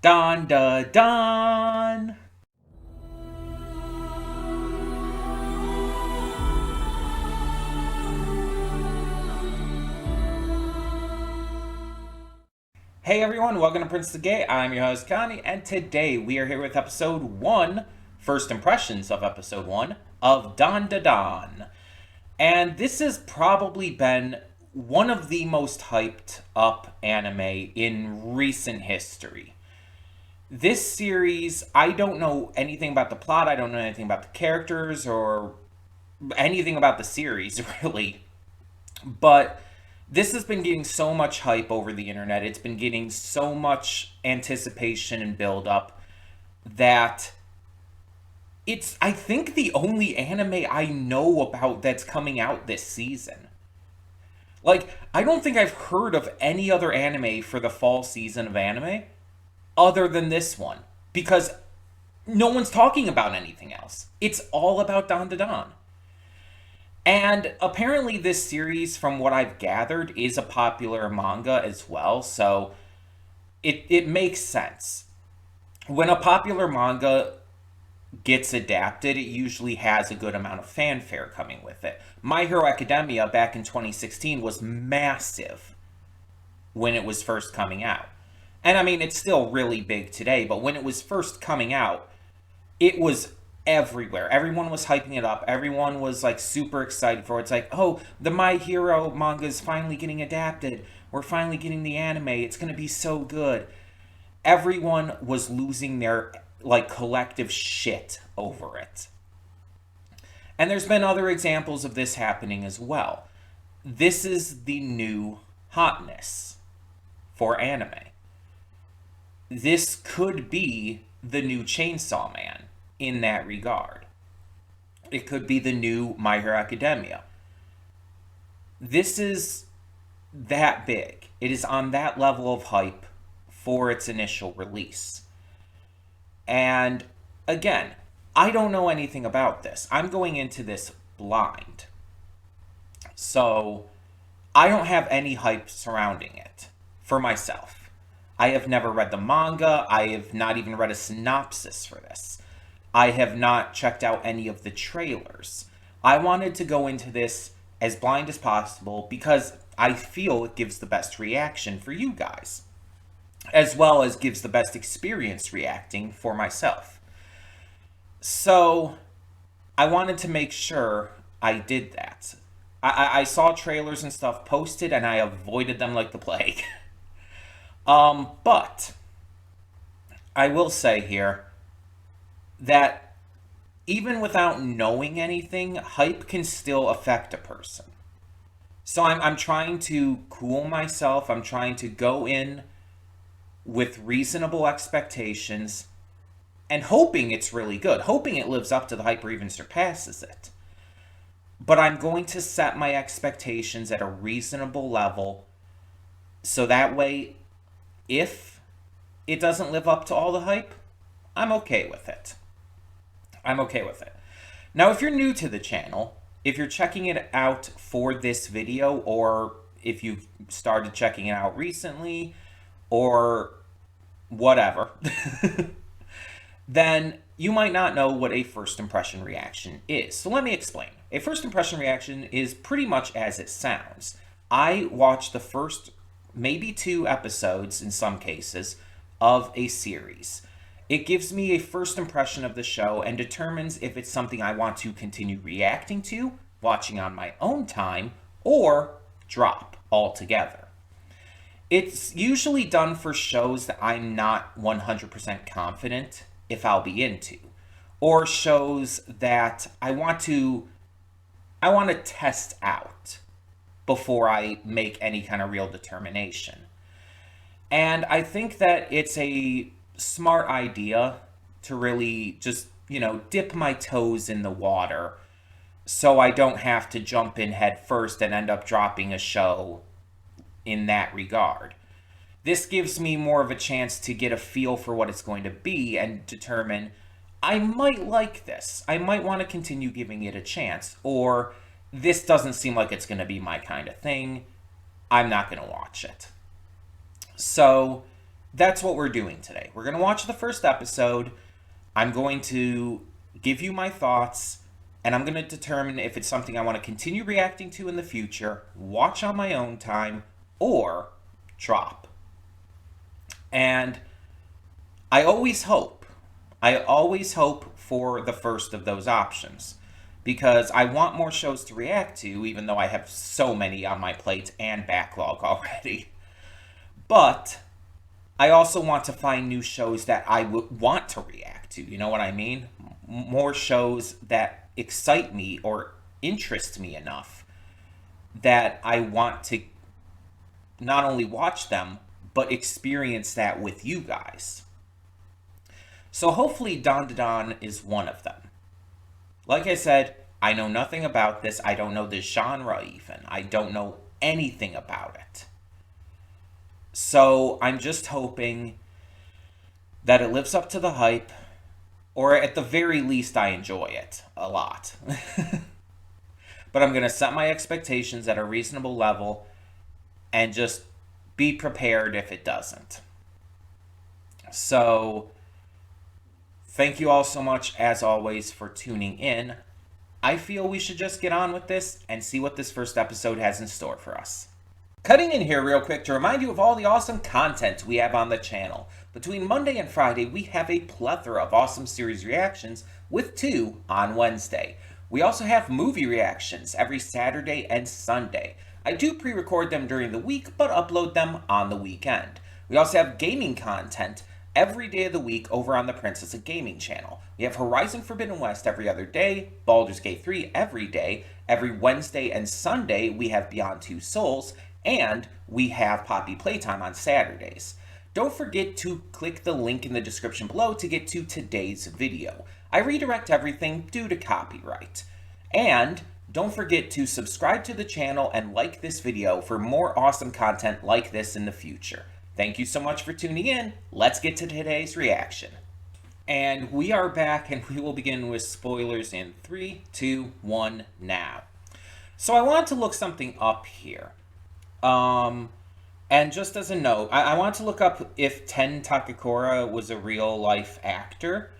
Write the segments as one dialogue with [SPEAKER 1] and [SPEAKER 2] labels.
[SPEAKER 1] Don da don! Hey everyone, welcome to Prince the Gay. I'm your host Connie, and today we are here with episode 1, first impressions of episode 1 of Don da Don. And this has probably been one of the most hyped up anime in recent history. This series, I don't know anything about the plot, I don't know anything about the characters or anything about the series, really. But this has been getting so much hype over the internet. It's been getting so much anticipation and build up that it's, I think, the only anime I know about that's coming out this season. Like, I don't think I've heard of any other anime for the fall season of anime other than this one because no one's talking about anything else. It's all about Don Da Don. And apparently, this series, from what I've gathered, is a popular manga as well, so it makes sense. When a popular manga gets adapted, it usually has a good amount of fanfare coming with it. My Hero Academia back in 2016 was massive when it was first coming out. And I mean, it's still really big today, but when it was first coming out, it was everywhere. Everyone was hyping it up. Everyone was like super excited for it. It's like, oh, the My Hero manga is finally getting adapted. We're finally getting the anime. It's going to be so good. Everyone was losing their like collective shit over it. And there's been other examples of this happening as well. This is the new hotness for anime. This could be the new Chainsaw Man in that regard. It could be the new My Hero Academia. This is that big. It is on that level of hype for its initial release. And again, I don't know anything about this. I'm going into this blind. So I don't have any hype surrounding it for myself. I have never read the manga. I have not even read a synopsis for this. I have not checked out any of the trailers. I wanted to go into this as blind as possible because I feel it gives the best reaction for you guys, as well as gives the best experience reacting for myself. So I wanted to make sure I did that. I saw trailers and stuff posted and I avoided them like the plague. But I will say here that even without knowing anything, hype can still affect a person. So I'm trying to cool myself. I'm trying to go in with reasonable expectations and hoping it's really good, hoping it lives up to the hype or even surpasses it. But I'm going to set my expectations at a reasonable level so that way, if it doesn't live up to all the hype, I'm okay with it. I'm okay with it. Now, if you're new to the channel, if you're checking it out for this video, or if you've started checking it out recently, or whatever, then you might not know what a first impression reaction is. So let me explain. A first impression reaction is pretty much as it sounds. I watched the first, maybe 2 episodes in some cases, of a series. It gives me a first impression of the show and determines if it's something I want to continue reacting to, watching on my own time, or drop altogether. It's usually done for shows that I'm not 100% confident if I'll be into, or shows that I want to test out before I make any kind of real determination. And I think that it's a smart idea to really just, dip my toes in the water so I don't have to jump in head first and end up dropping a show in that regard. This gives me more of a chance to get a feel for what it's going to be and determine I might like this. I might want to continue giving it a chance, or this doesn't seem like it's going to be my kind of thing. I'm not going to watch it. So that's what we're doing today. We're going to watch the first episode. I'm going to give you my thoughts, and I'm going to determine if it's something I want to continue reacting to in the future, watch on my own time, or drop. And I always hope for the first of those options because I want more shows to react to, even though I have so many on my plate and backlog already. But I also want to find new shows that I would want to react to. You know what I mean? More shows that excite me or interest me enough that I want to not only watch them, but experience that with you guys. So hopefully Dan Dan is one of them. Like I said, I know nothing about this. I don't know the genre even. I don't know anything about it. So I'm just hoping that it lives up to the hype, or at the very least I enjoy it a lot. But I'm going to set my expectations at a reasonable level and just be prepared if it doesn't. So thank you all so much, as always, for tuning in. I feel we should just get on with this and see what this first episode has in store for us. Cutting in here real quick to remind you of all the awesome content we have on the channel. Between Monday and Friday, we have a plethora of awesome series reactions, with 2 on Wednesday. We also have movie reactions every Saturday and Sunday. I do pre-record them during the week, but upload them on the weekend. We also have gaming content every day of the week over on the Princess of Gaming channel. We have Horizon Forbidden West every other day, Baldur's Gate 3 every day. Every Wednesday and Sunday, we have Beyond Two Souls, and we have Poppy Playtime on Saturdays. Don't forget to click the link in the description below to get to today's video. I redirect everything due to copyright. And don't forget to subscribe to the channel and like this video for more awesome content like this in the future. Thank you so much for tuning in. Let's get to today's reaction. And we are back, and we will begin with spoilers in 3, 2, 1, now. So I want to look something up here. And just as a note, I want to look up if Ten Takakura was a real-life actor.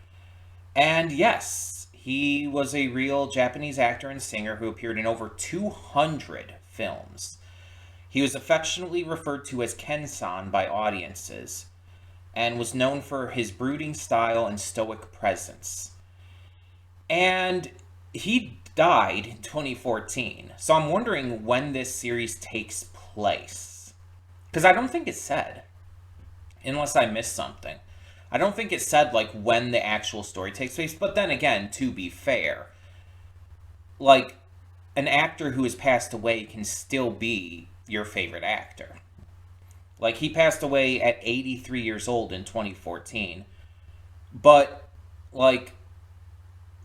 [SPEAKER 1] And yes, he was a real Japanese actor and singer who appeared in over 200 films. He was affectionately referred to as Ken-san by audiences, and was known for his brooding style and stoic presence. And he died in 2014, so I'm wondering when this series takes place. Because I don't think it said, unless I missed something. I don't think it said, like, when the actual story takes place, but then again, to be fair, like, an actor who has passed away can still be your favorite actor. Like, he passed away at 83 years old in 2014. But, like,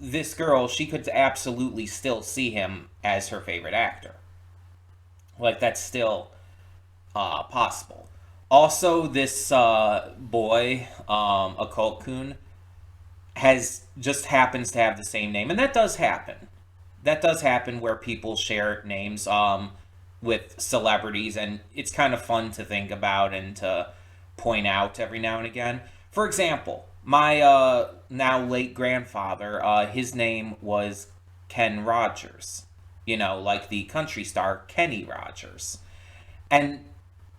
[SPEAKER 1] this girl, she could absolutely still see him as her favorite actor. Like, that's still possible. Also, this boy, Occult-kun, just happens to have the same name. And that does happen. That does happen where people share names with celebrities, and it's kind of fun to think about and to point out every now and again. For example, my now late grandfather, his name was Ken Rogers. You know, like the country star Kenny Rogers. And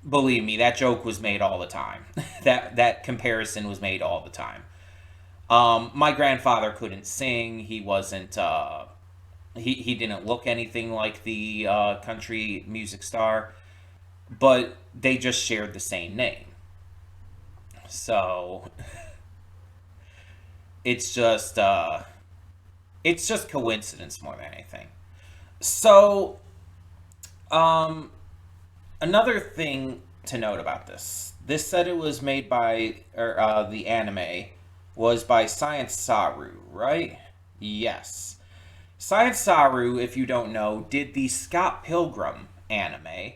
[SPEAKER 1] believe me, that joke was made all the time. that comparison was made all the time. My grandfather couldn't sing. He wasn't... He didn't look anything like the country music star, but they just shared the same name. So it's just coincidence more than anything. So another thing to note about this said it was made by, or the anime was by Science Saru, right? Yes. Science Saru, if you don't know, did the Scott Pilgrim anime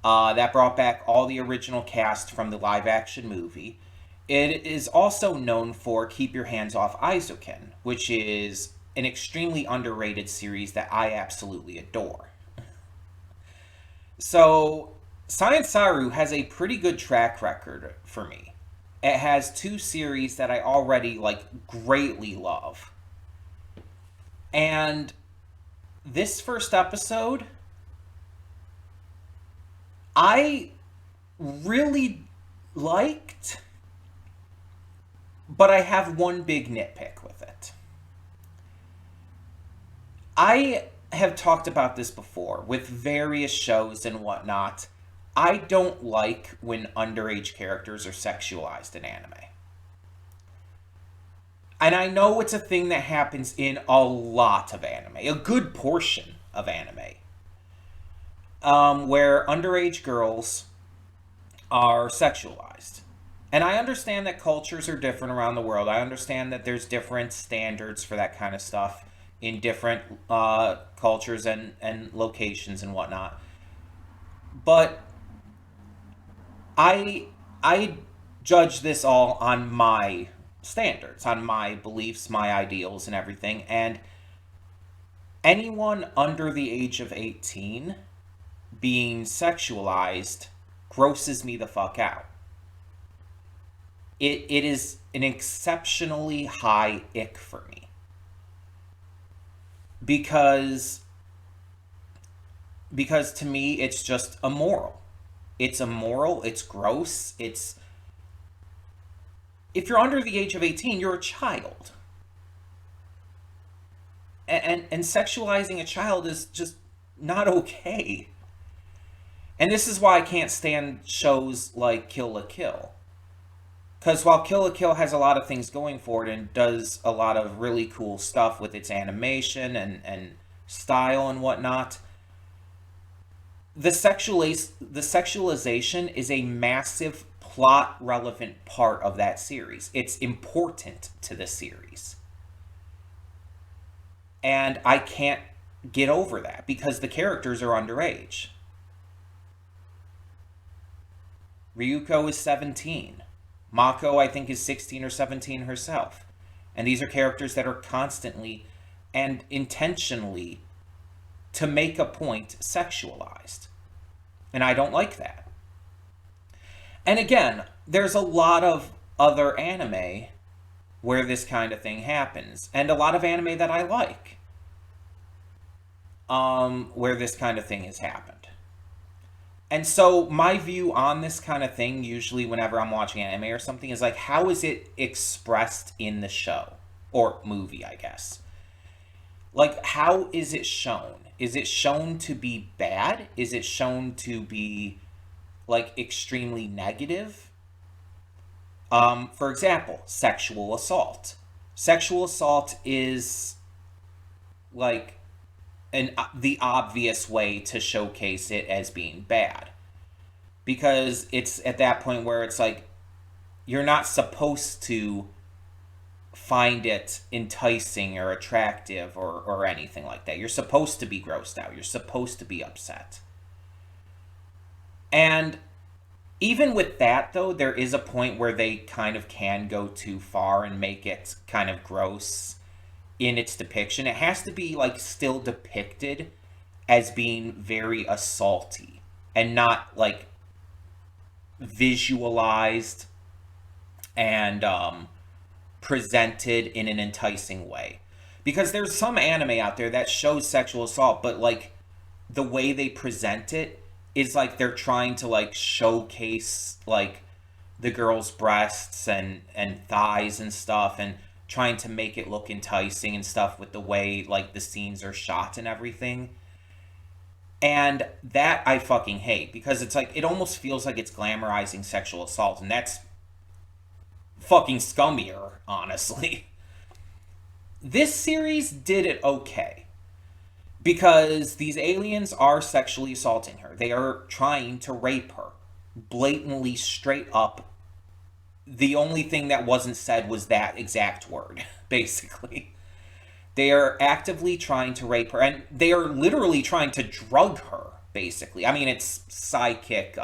[SPEAKER 1] that brought back all the original cast from the live-action movie. It is also known for Keep Your Hands Off Eizouken, which is an extremely underrated series that I absolutely adore. So, Science Saru has a pretty good track record for me. it has two series that I already like greatly love. And this first episode, I really liked, but I have one big nitpick with it. I have talked about this before with various shows and whatnot. I don't like when underage characters are sexualized in anime. And I know it's a thing that happens in a lot of anime, a good portion of anime, where underage girls are sexualized. And I understand that cultures are different around the world. I understand that there's different standards for that kind of stuff in different cultures and locations and whatnot. But I judge this all on my standards, on my beliefs, my ideals, and everything. And anyone under the age of 18 being sexualized grosses me the fuck out. It is an exceptionally high ick for me. Because to me it's just immoral. It's immoral, it's gross, it's if you're under the age of 18, you're a child. And sexualizing a child is just not okay. And this is why I can't stand shows like Kill la Kill. Because while Kill la Kill has a lot of things going for it and does a lot of really cool stuff with its animation and style and whatnot, the sexualization is a massive plot relevant part of that series. It's important to the series. And I can't get over that because the characters are underage. Ryuko is 17. Mako, I think, is 16 or 17 herself. And these are characters that are constantly and intentionally, to make a point, sexualized. And I don't like that. And again, there's a lot of other anime where this kind of thing happens. And a lot of anime that I like, where this kind of thing has happened. And so my view on this kind of thing, usually whenever I'm watching anime or something, is like, how is it expressed in the show? Or movie, I guess. Like, how is it shown? Is it shown to be bad? Is it shown to be, like, extremely negative? For example, sexual assault. Sexual assault is, like, the obvious way to showcase it as being bad, because it's at that point where it's like you're not supposed to find it enticing or attractive or anything like that. You're supposed to be grossed out. You're supposed to be upset. And even with that, though, there is a point where they kind of can go too far and make it kind of gross in its depiction. It has to be like still depicted as being very assaulty and not like visualized and presented in an enticing way. Because there's some anime out there that shows sexual assault, but like the way they present it is like they're trying to like showcase like the girl's breasts and thighs and stuff, and trying to make it look enticing and stuff with the way like the scenes are shot and everything. And that I fucking hate, because it's like it almost feels like it's glamorizing sexual assault, and that's fucking scummier, honestly. This series did it okay, because these aliens are sexually assaulting her. They are trying to rape her blatantly, straight up. The only thing that wasn't said was that exact word, basically. They are actively trying to rape her, and they are literally trying to drug her, basically. I mean, it's psychic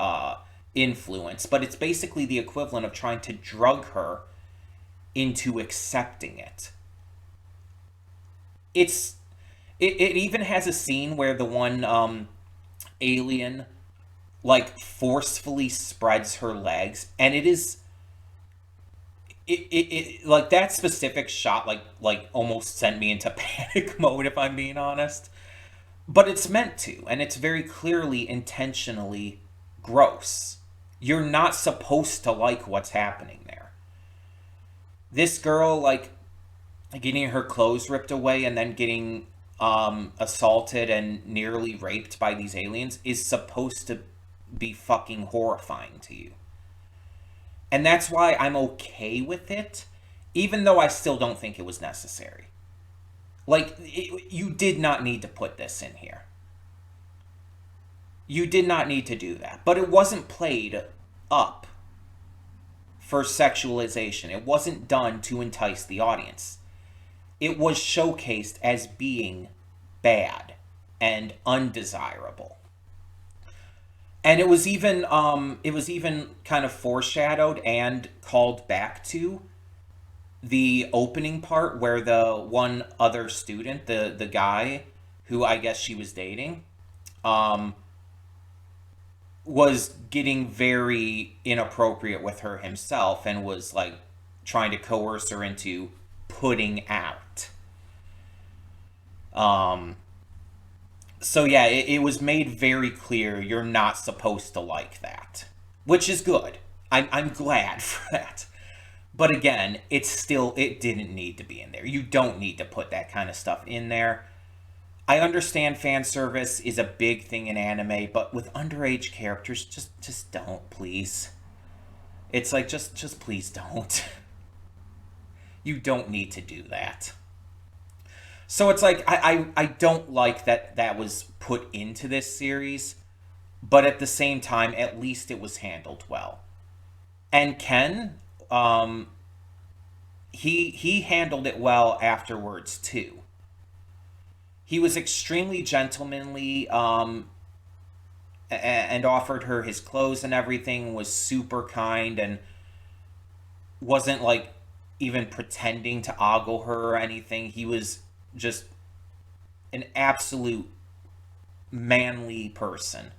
[SPEAKER 1] influence, but it's basically the equivalent of trying to drug her into accepting it. It even has a scene where the one alien, like, forcefully spreads her legs, and it is like that specific shot like almost sent me into panic mode, if I'm being honest. But it's meant to, and it's very clearly intentionally gross. You're not supposed to like what's happening there. This girl, like, getting her clothes ripped away and then getting assaulted and nearly raped by these aliens is supposed to be fucking horrifying to you. And that's why I'm okay with it, even though I still don't think it was necessary. Like, you did not need to put this in here. You did not need to do that. But it wasn't played up for sexualization. It wasn't done to entice the audience. It was showcased as being bad and undesirable. And it was even kind of foreshadowed and called back to the opening part where the one other student, the guy who I guess she was dating, was getting very inappropriate with her himself and was like trying to coerce her into putting out. So yeah, it was made very clear you're not supposed to like that, which is good. I'm glad for that. But again, it didn't need to be in there. You don't need to put that kind of stuff in there. I understand fan service is a big thing in anime, but with underage characters, just don't, please. It's like, just please don't. You don't need to do that. So it's like, I don't like that was put into this series, but at the same time, at least it was handled well. And Ken, he handled it well afterwards too. He was extremely gentlemanly, and offered her his clothes and everything, was super kind, and wasn't like even pretending to ogle her or anything. He was just an absolute manly person,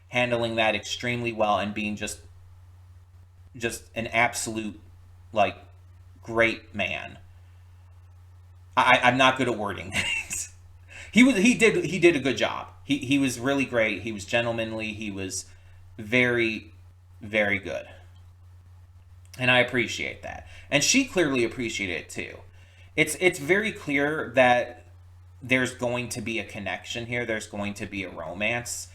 [SPEAKER 1] handling that extremely well and being just an absolute, like, great man. I'm not good at wording things. He did a good job. He was really great. He was gentlemanly. He was very, very good. And I appreciate that. And she clearly appreciated it too. It's very clear that there's going to be a connection here. There's going to be a romance,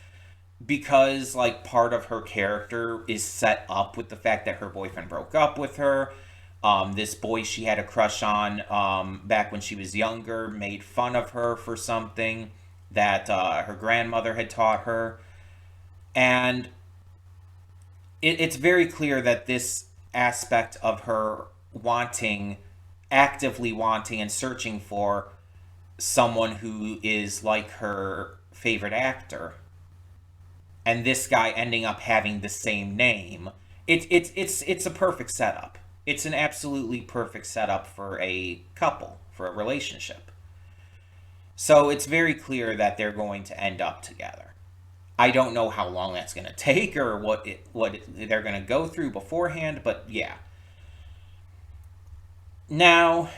[SPEAKER 1] because like part of her character is set up with the fact that her boyfriend broke up with her. This boy she had a crush on back when she was younger made fun of her for something that her grandmother had taught her. And it's very clear that this aspect of her actively wanting and searching for someone who is like her favorite actor, and this guy ending up having the same name, it's a perfect setup. It's an absolutely perfect setup for a couple, for a relationship. So it's very clear that they're going to end up together. I don't know how long that's going to take or what they're going to go through beforehand, but yeah. Now,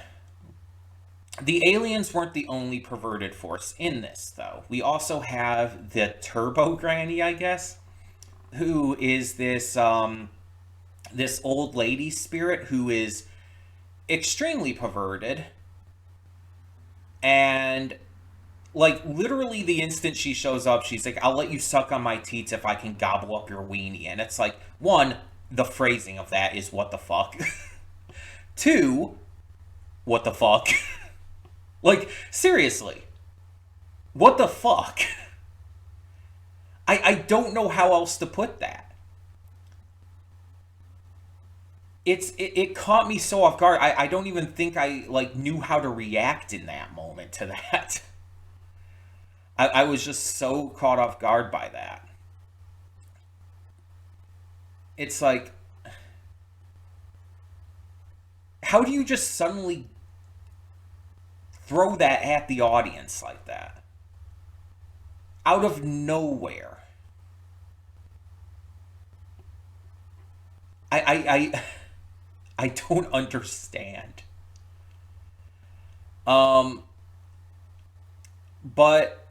[SPEAKER 1] the aliens weren't the only perverted force in this, though. We also have the Turbo Granny, I guess, who is this old lady spirit who is extremely perverted. And, like, literally the instant she shows up, she's like, I'll let you suck on my teats if I can gobble up your weenie. And it's like, one, the phrasing of that is what the fuck. Two, what the fuck? Like, seriously. What the fuck? I don't know how else to put that. It caught me so off guard. I don't even think I, like, knew how to react in that moment to that. I was just so caught off guard by that. It's like, how do you just suddenly throw that at the audience like that? Out of nowhere. I don't understand. Um, but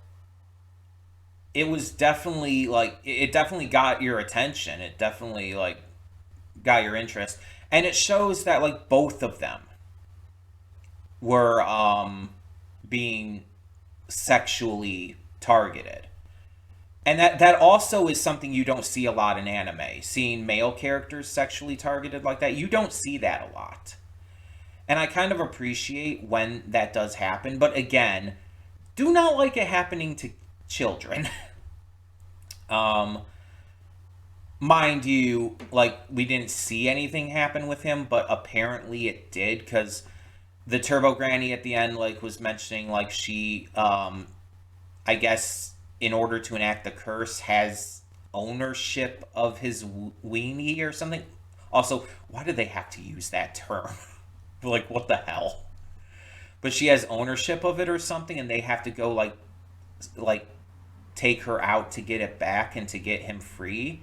[SPEAKER 1] it was definitely like it definitely got your attention. It definitely like got your interest, and it shows that like both of them were being sexually targeted. And that also is something you don't see a lot in anime. Seeing male characters sexually targeted like that, you don't see that a lot. And I kind of appreciate when that does happen, but again, do not like it happening to children. um Mind you, like we didn't see anything happen with him, but apparently it did cuz the Turbo Granny at the end like was mentioning like she I guess in order to enact the curse has ownership of his weenie or something. Also, why do they have to use that term? Like what the hell? But she has ownership of it or something and they have to go like take her out to get it back and to get him free.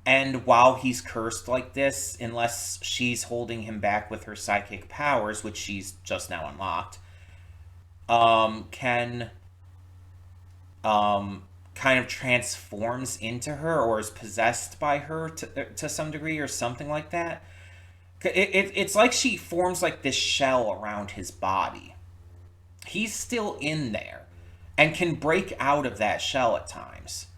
[SPEAKER 1] And while he's cursed like this, unless she's holding him back with her psychic powers, which she's just now unlocked, can kind of transforms into her or is possessed by her to some degree or something like that. It's like she forms like this shell around his body. He's still in there and can break out of that shell at times.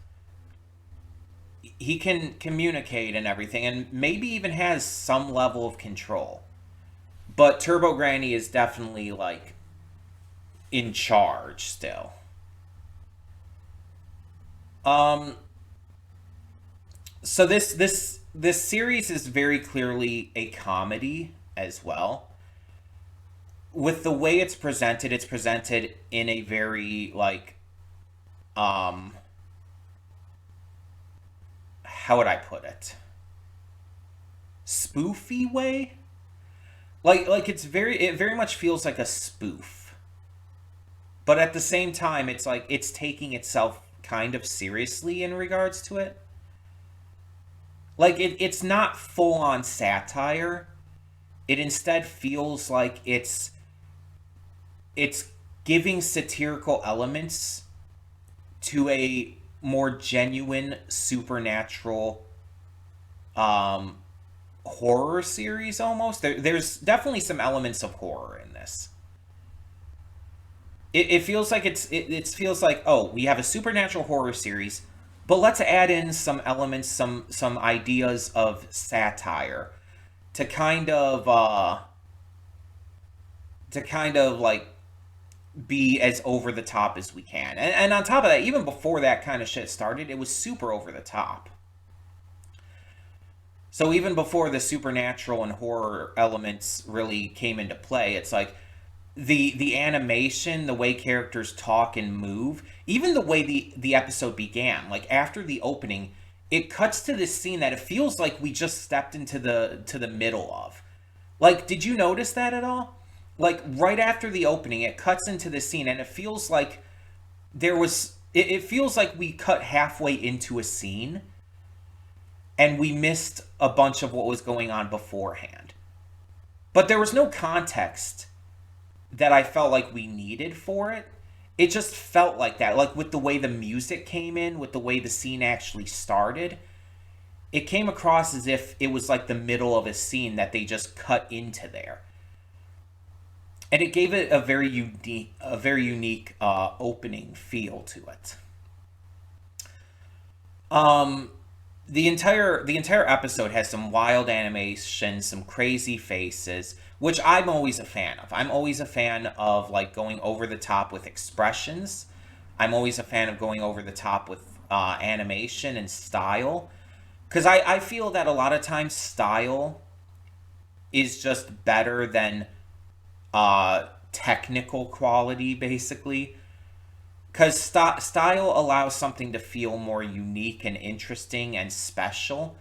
[SPEAKER 1] He can communicate and everything and maybe even has some level of control. But Turbo Granny is definitely like in charge still. Um so this series is very clearly a comedy as well. With the way it's presented in a very like um how would I put it? Spoofy way? Like it very much feels like a spoof. But at the same time it's like it's taking itself kind of seriously in regards to it. Like it's not full on satire. It instead feels like it's giving satirical elements to a more genuine supernatural um horror series almost. There's definitely some elements of horror in this. It feels like it feels like, oh, we have a supernatural horror series, but let's add in some elements, some ideas of satire to kind of like be as over the top as we can. And on top of that, even before that kind of shit started, it was super over the top. So even before the supernatural and horror elements really came into play, it's like the animation, the way characters talk and move, even the way the episode began, like after the opening, it cuts to this scene that it feels like we just stepped into the middle of. Like, did you notice that at all? Like right after the opening, it cuts into the scene and it feels like it feels like we cut halfway into a scene and we missed a bunch of what was going on beforehand. But there was no context that I felt like we needed for it. It just felt like that. Like with the way the music came in, with the way the scene actually started, it came across as if it was like the middle of a scene that they just cut into there. And it gave it a very unique opening feel to it. Um, the entire episode has some wild animation, some crazy faces, which I'm always a fan of. I'm always a fan of like going over the top with expressions. I'm always a fan of going over the top with animation and style, because I feel that a lot of times style is just better than technical quality, basically. Because style allows something to feel more unique and interesting and special,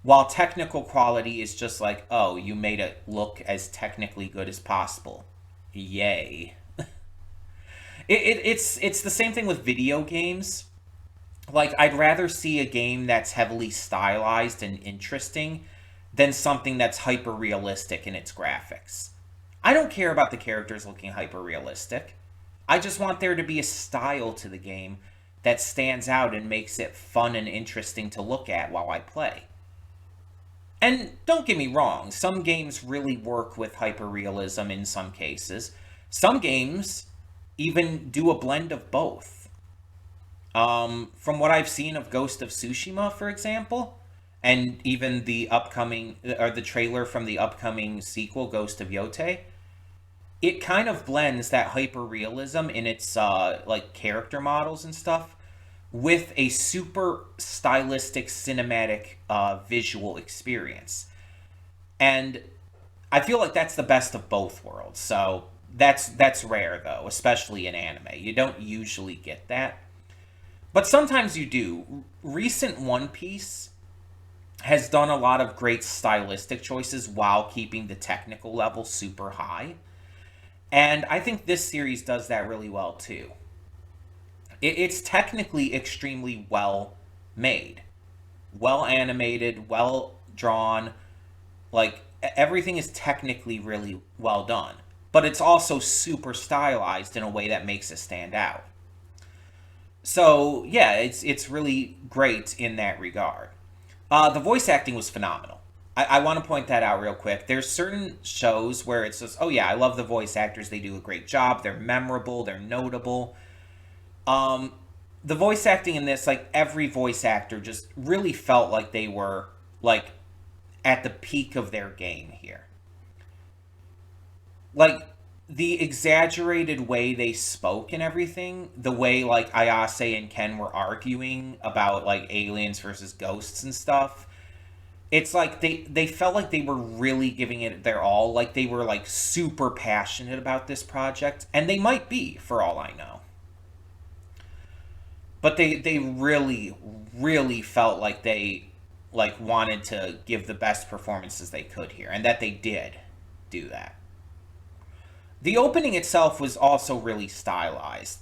[SPEAKER 1] while technical quality is just like, oh, you made it look as technically good as possible. Yay. It's the same thing with video games. Like, I'd rather see a game that's heavily stylized and interesting than something that's hyper realistic in its graphics. I don't care about the characters looking hyper realistic. I just want there to be a style to the game that stands out and makes it fun and interesting to look at while I play. And don't get me wrong, some games really work with hyperrealism in some cases. Some games even do a blend of both. From what I've seen of Ghost of Tsushima, for example, and even the upcoming, or the trailer from the upcoming sequel, Ghost of Yotei, it kind of blends that hyperrealism in its like character models and stuff with a super stylistic cinematic visual experience. And I feel like that's the best of both worlds. So that's rare though, especially in anime. You don't usually get that. But sometimes you do. Recent One Piece has done a lot of great stylistic choices while keeping the technical level super high. And I think this series does that really well too. It's technically extremely well made, well animated, well drawn. Like, everything is technically really well done. But it's also super stylized in a way that makes it stand out. So, yeah, it's really great in that regard. The voice acting was phenomenal. I want to point that out real quick. There's certain shows where it's just, oh yeah, I love the voice actors. They do a great job. They're memorable. They're notable. The voice acting in this, like, every voice actor just really felt like they were, like, at the peak of their game here. Like, the exaggerated way they spoke and everything, the way, like, Ayase and Ken were arguing about, like, aliens versus ghosts and stuff, it's like they felt like they were really giving it their all. Like, they were, like, super passionate about this project. And they might be, for all I know. But they really, really felt like they, like, wanted to give the best performances they could here. And that they did do that. The opening itself was also really stylized.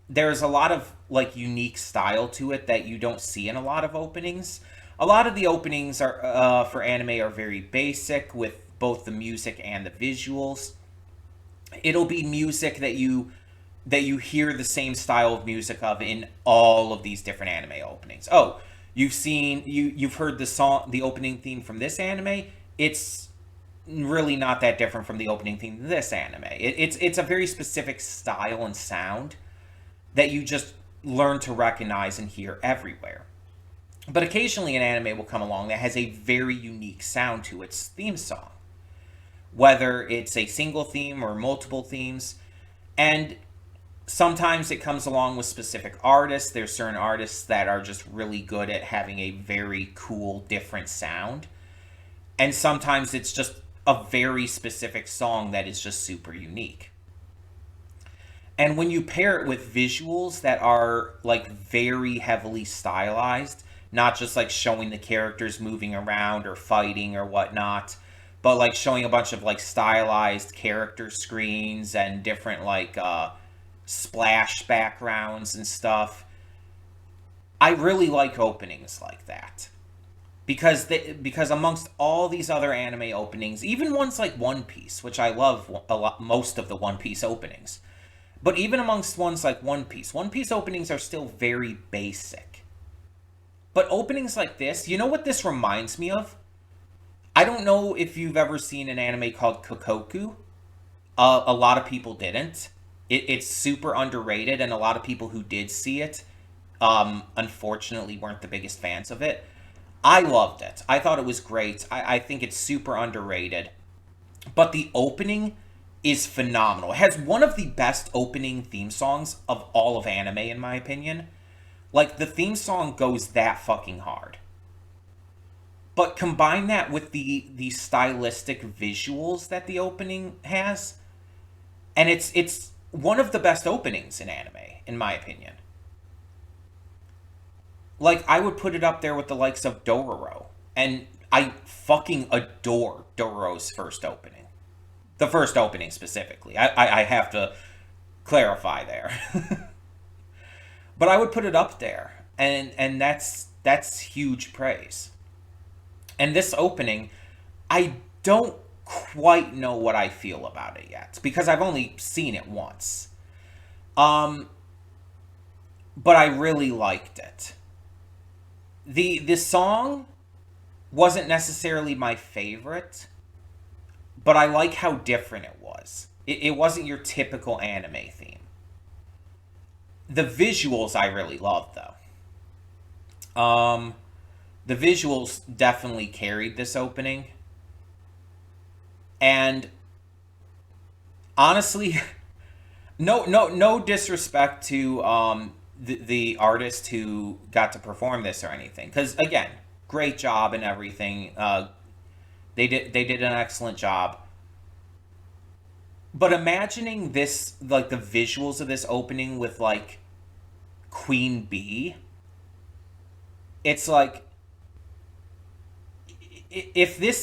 [SPEAKER 1] There's a lot of, like, unique style to it that you don't see in a lot of openings. A lot of the openings are for anime are very basic with both the music and the visuals. It'll be music that you hear the same style of music of in all of these different anime openings. Oh, you've heard the opening theme from this anime. It's really not that different from the opening theme of this anime. It's a very specific style and sound that you just learn to recognize and hear everywhere. But occasionally an anime will come along that has a very unique sound to its theme song, whether it's a single theme or multiple themes. And sometimes it comes along with specific artists. There's certain artists that are just really good at having a very cool, different sound. And sometimes it's just a very specific song that is just super unique. And when you pair it with visuals that are, like, very heavily stylized, not just, like, showing the characters moving around or fighting or whatnot, but, like, showing a bunch of, like, stylized character screens and different, like, splash backgrounds and stuff. I really like openings like that. Because amongst all these other anime openings, even ones like One Piece, which I love a lot, most of the One Piece openings, but even amongst ones like One Piece openings are still very basic. But openings like this, you know what this reminds me of? I don't know if you've ever seen an anime called Kokoku. A lot of people didn't. It's super underrated, and a lot of people who did see it, unfortunately, weren't the biggest fans of it. I loved it. I thought it was great. I think it's super underrated. But the opening is phenomenal. It has one of the best opening theme songs of all of anime, in my opinion. Like, the theme song goes that fucking hard. But combine that with the stylistic visuals that the opening has, and it's one of the best openings in anime, in my opinion. Like, I would put it up there with the likes of Dororo. And I fucking adore Dororo's first opening. The first opening, specifically. I have to clarify there. But I would put it up there. And that's huge praise. And this opening, I don't quite know what I feel about it yet because I've only seen it once. Um, but I really liked it. The song wasn't necessarily my favorite, but I like how different it was. It wasn't your typical anime theme. The visuals I really loved though. The visuals definitely carried this opening, and honestly, no disrespect to the artist who got to perform this or anything, because again, great job and everything. They did an excellent job. But imagining this, like the visuals of this opening with like Queen Bee, it's like if the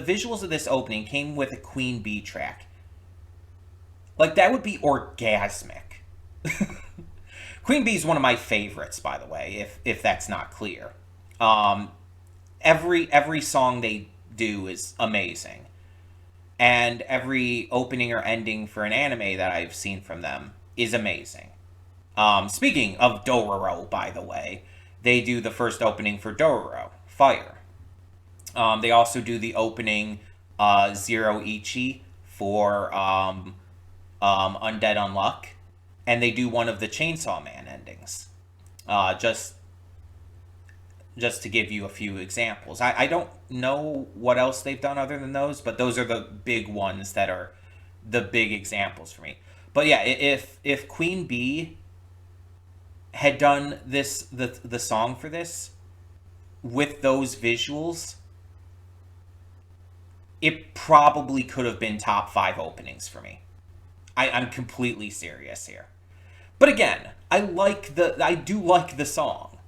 [SPEAKER 1] visuals of this opening came with a Queen Bee track, like that would be orgasmic. Queen Bee is one of my favorites, by the way, if that's not clear. Um, every song they do is amazing, and every opening or ending for an anime that I've seen from them is amazing. Speaking of Dororo, by the way, they do the first opening for Dororo, Fire. They also do the opening Zero Ichi for Undead Unluck, and they do one of the Chainsaw Man endings. Just to give you a few examples. I don't know what else they've done other than those, but those are the big ones that are the big examples for me. But yeah, if Queen Bee had done the song for this with those visuals, it probably could have been top five openings for me. I'm completely serious here. But again, I do like the song.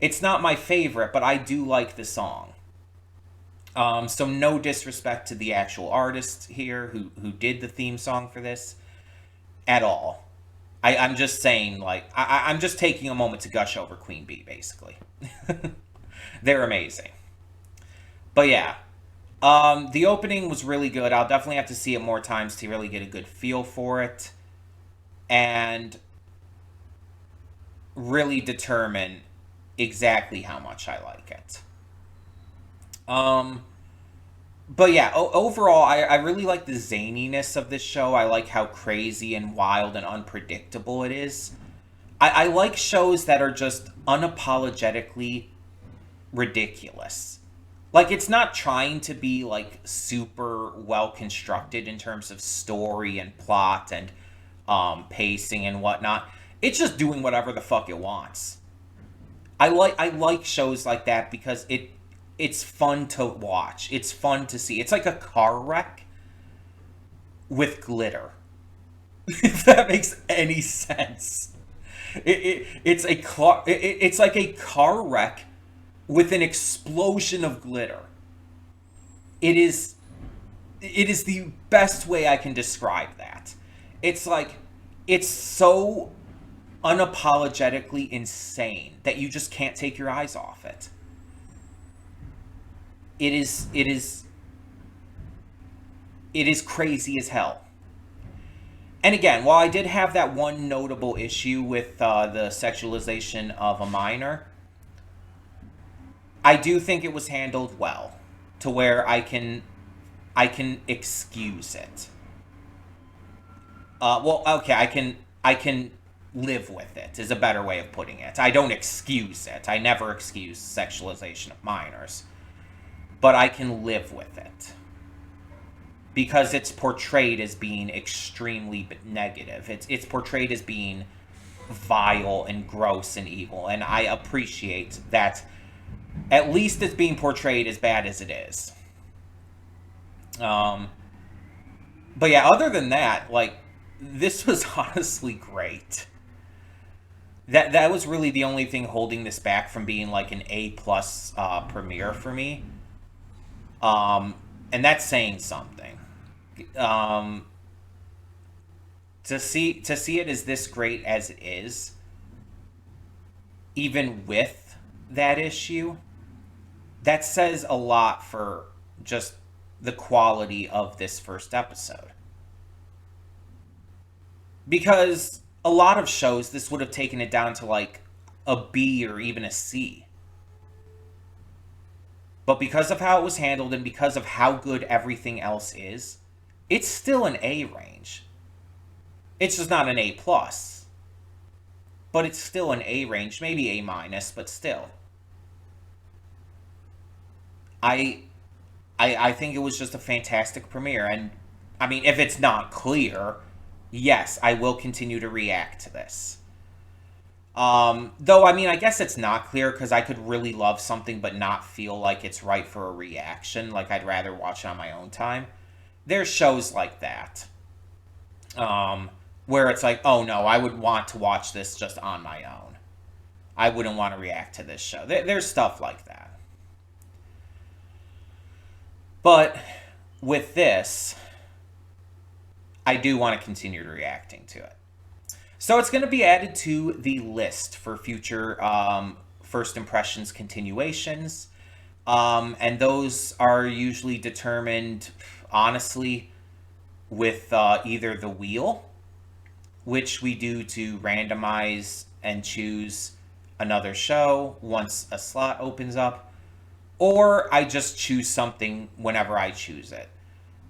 [SPEAKER 1] It's not my favorite, but I do like the song. So no disrespect to the actual artist here who did the theme song for this at all. I'm just saying, like, I'm just taking a moment to gush over Queen Bee, basically. They're amazing. But yeah, the opening was really good. I'll definitely have to see it more times to really get a good feel for it and really determine exactly how much I like it. Um, but yeah, overall, I really like the zaniness of this show. I like how crazy and wild and unpredictable it is. I like shows that are just unapologetically ridiculous. Like, it's not trying to be like super well constructed in terms of story and plot and pacing and whatnot. It's just doing whatever the fuck it wants. I like shows like that because it's fun to watch. It's fun to see. It's like a car wreck with glitter. If that makes any sense. It's like a car wreck with an explosion of glitter. It is it is the best way I can describe that. It's like it's so unapologetically insane that you just can't take your eyes off it. It is it is crazy as hell. And again, while I did have that one notable issue with the sexualization of a minor, I do think it was handled well to where I can excuse it. Well, okay, I can live with it is a better way of putting it. I don't excuse it. I never excuse sexualization of minors, but I can live with it because it's portrayed as being extremely negative. It's portrayed as being vile and gross and evil, and I appreciate that. At least it's being portrayed as bad as it is. Um, but yeah, other than that, like this was honestly great. That was really the only thing holding this back from being like an A plus premiere for me. Um, and that's saying something. Um, to see it as this great as it is, even with that issue, that says a lot for just the quality of this first episode. Because a lot of shows, this would have taken it down to like a B or even a C. But because of how it was handled and because of how good everything else is, it's still an A range. It's just not an A plus, but it's still an A range, maybe A minus, but still. I I think it was just a fantastic premiere, and I mean, if it's not clear, yes, I will continue to react to this. Though I mean, I guess it's not clear because I could really love something but not feel like it's right for a reaction. Like I'd rather watch it on my own time. There's shows like that, where it's like, oh no, I would want to watch this just on my own. I wouldn't want to react to this show. There's stuff like that. But with this, I do want to continue reacting to it. So it's going to be added to the list for future first impressions continuations. And those are usually determined, honestly, with either the wheel, which we do to randomize and choose another show once a slot opens up, or I just choose something whenever I choose it.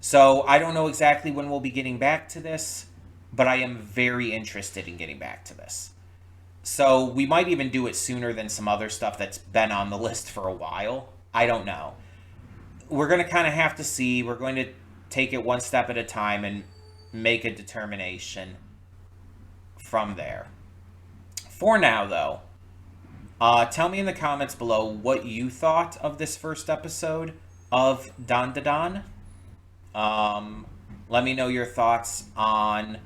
[SPEAKER 1] So I don't know exactly when we'll be getting back to this, but I am very interested in getting back to this. So we might even do it sooner than some other stuff that's been on the list for a while. I don't know. We're going to kind of have to see. We're going to take it one step at a time and make a determination from there. For now, though, tell me in the comments below what you thought of this first episode of Dan Dan. Let me know your thoughts on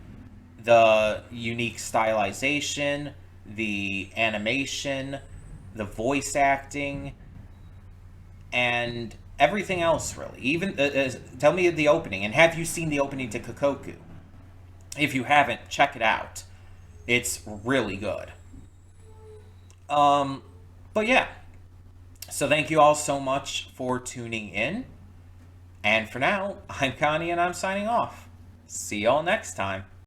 [SPEAKER 1] the unique stylization, the animation, the voice acting, and everything else, really. Even tell me the opening, and have you seen the opening to Kokoku? If you haven't, check it out. It's really good. But yeah. So thank you all so much for tuning in. And for now, I'm Connie and I'm signing off. See y'all next time.